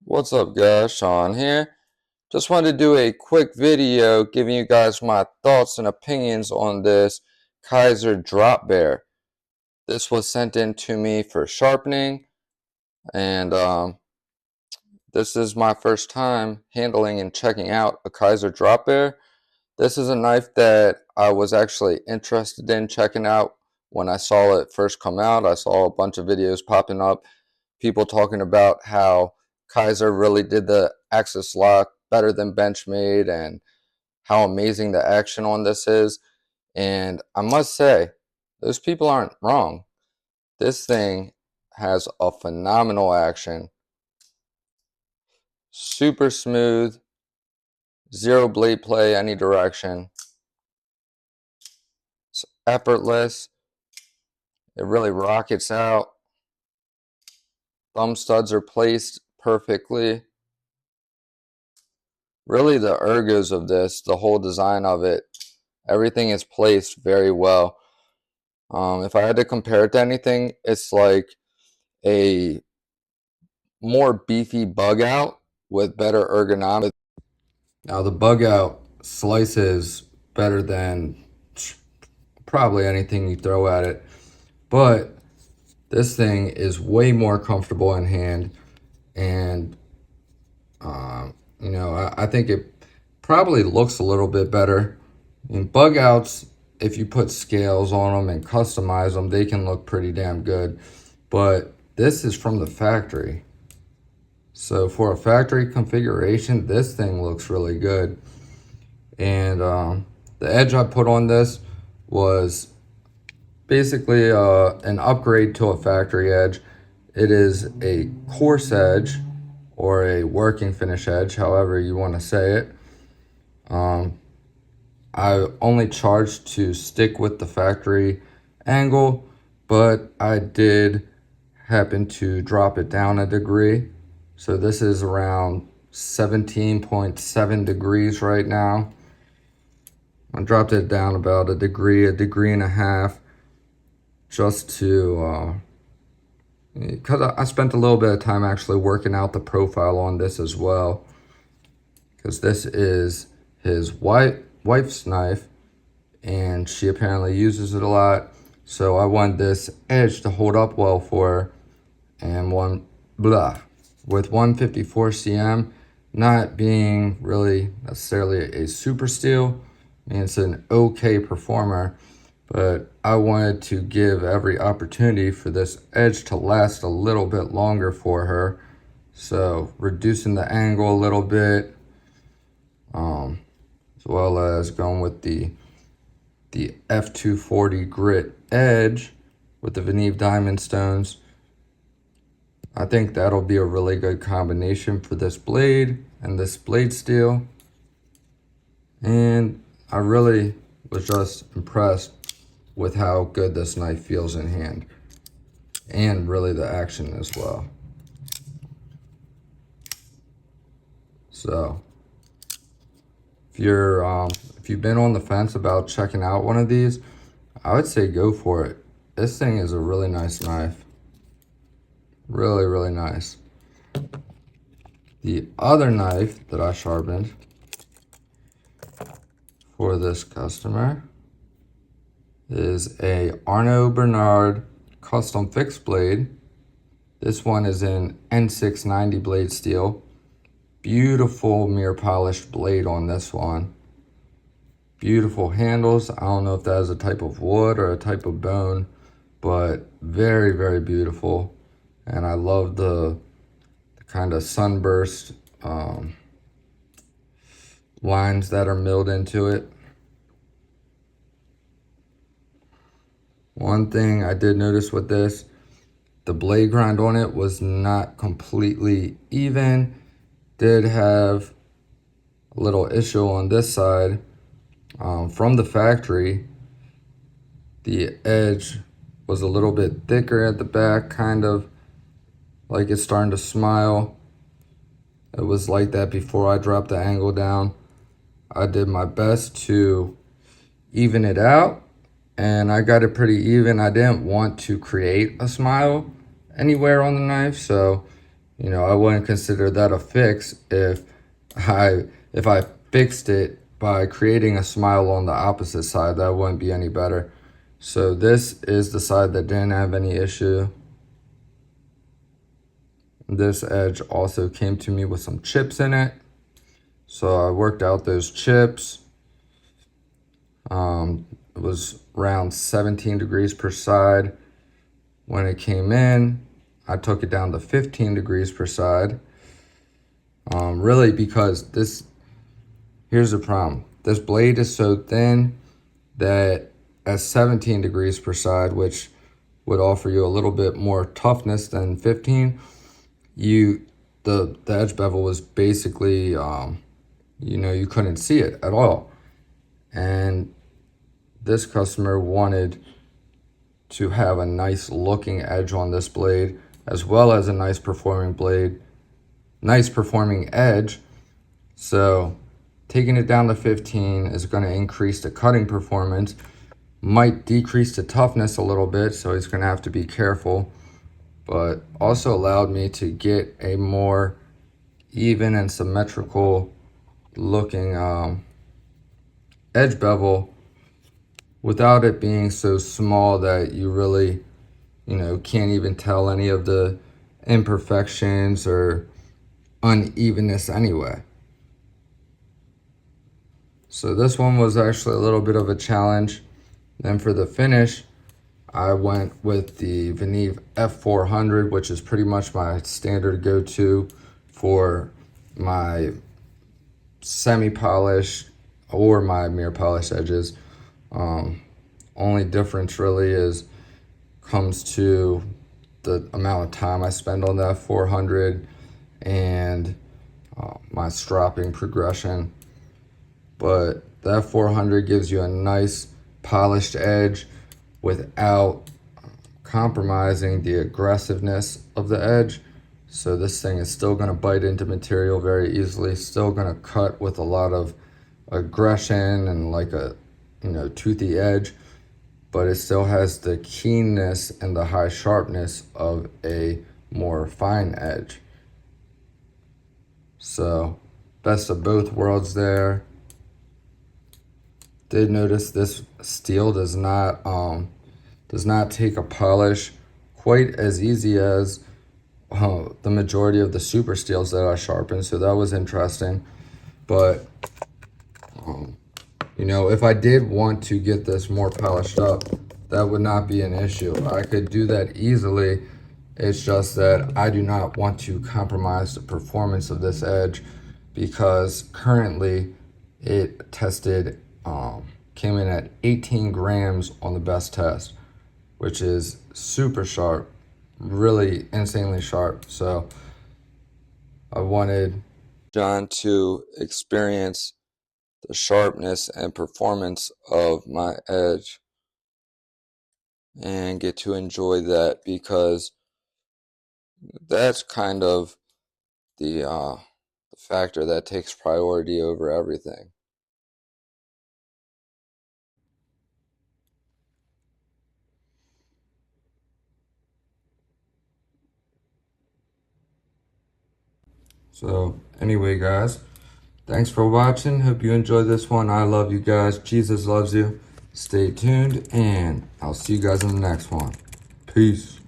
What's up guys, Sean here. Just wanted to do a quick video giving you guys my thoughts and opinions on this Kizer drop bear. This was sent in to me for sharpening, and this is my first time handling and checking out a Kizer drop bear. This is a knife that I was actually interested in checking out when I saw it first come out. I saw a bunch of videos popping up, people talking about how Kizer really did the axis lock better than Benchmade and how amazing the action on this is. And I must say, those people aren't wrong. This thing has a phenomenal action, super smooth, zero blade play any direction. It's effortless. It really rockets out. Thumb studs are placed perfectly. Really, the ergos of this, the whole design of it, everything is placed very well. If I had to compare it to anything, it's like a more beefy bug out with better ergonomics. Now, the bug out slices better than probably anything you throw at it, but this thing is way more comfortable in hand, and you know, I think it probably looks a little bit better. I mean, bug outs, if you put scales on them and customize them, they can look pretty damn good. But this is from the factory. So for a factory configuration, this thing looks really good. And the edge I put on this was basically an upgrade to a factory edge. It is a coarse edge or a working finish edge, however you want to say it. I only charged to stick with the factory angle, but I did happen to drop it down a degree. So this is around 17.7 degrees right now. I dropped it down about a degree and a half, just to, because I spent a little bit of time actually working out the profile on this as well. Because this is his wife's knife, and she apparently uses it a lot. So I want this edge to hold up well for her. And with 154 cm not being really necessarily a super steel, I mean, it's an okay performer, but I wanted to give every opportunity for this edge to last a little bit longer for her. So reducing the angle a little bit, as well as going with the F240 grit edge with the Veneve diamond stones. I think that'll be a really good combination for this blade and this blade steel. And I really was just impressed with how good this knife feels in hand, and really the action as well. So if you've been on the fence about checking out one of these, I would say go for it. This thing is a really nice knife. Really, really nice. The other knife that I sharpened for this customer is a Arno Bernard custom fixed blade. This one is in N690 blade steel. Beautiful mirror polished blade on this one. Beautiful handles. I don't know if that is a type of wood or a type of bone, but very, very beautiful. And I love the kind of sunburst lines that are milled into it. One thing I did notice with this, the blade grind on it was not completely even. Did have a little issue on this side. From the factory, the edge was a little bit thicker at the back, kind of like it's starting to smile. It was like that before I dropped the angle down. I did my best to even it out, and I got it pretty even. I didn't want to create a smile anywhere on the knife, so You know, I wouldn't consider that a fix if I fixed it by creating a smile on the opposite side. That wouldn't be any better. So this is the side that didn't have any issue. This edge also came to me with some chips in it. So I worked out those chips. It was around 17 degrees per side. When it came in, I took it down to 15 degrees per side. Really because here's the problem. This blade is so thin that at 17 degrees per side, which would offer you a little bit more toughness than 15, the edge bevel was basically, you know, you couldn't see it at all. And this customer wanted to have a nice looking edge on this blade, as well as a nice performing edge. So taking it down to 15 is going to increase the cutting performance, might decrease the toughness a little bit, so he's going to have to be careful, but also allowed me to get a more even and symmetrical looking edge bevel without it being so small that you really, you know, can't even tell any of the imperfections or unevenness anyway. So this one was actually a little bit of a challenge. Then for the finish, I went with the Veneve F400, which is pretty much my standard go-to for my semi-polish or my mirror polish edges. Only difference really comes to the amount of time I spend on the F400 and my stropping progression. But the F400 gives you a nice polished edge without compromising the aggressiveness of the edge. So this thing is still going to bite into material very easily, still going to cut with a lot of aggression and like a, you know, toothy edge, but it still has the keenness and the high sharpness of a more fine edge. So best of both worlds there. Did notice this steel does not take a polish quite as easy as the majority of the super steels that I sharpened, so that was interesting. But you know, if I did want to get this more polished up, that would not be an issue. I could do that easily. It's just that I do not want to compromise the performance of this edge, because currently it tested came in at 18 grams on the best test, which is super sharp, really insanely sharp. So I wanted John to experience the sharpness and performance of my edge and get to enjoy that, because that's kind of the factor that takes priority over everything. So anyway, guys, thanks for watching. Hope you enjoyed this one. I love you guys. Jesus loves you. Stay tuned, and I'll see you guys in the next one. Peace.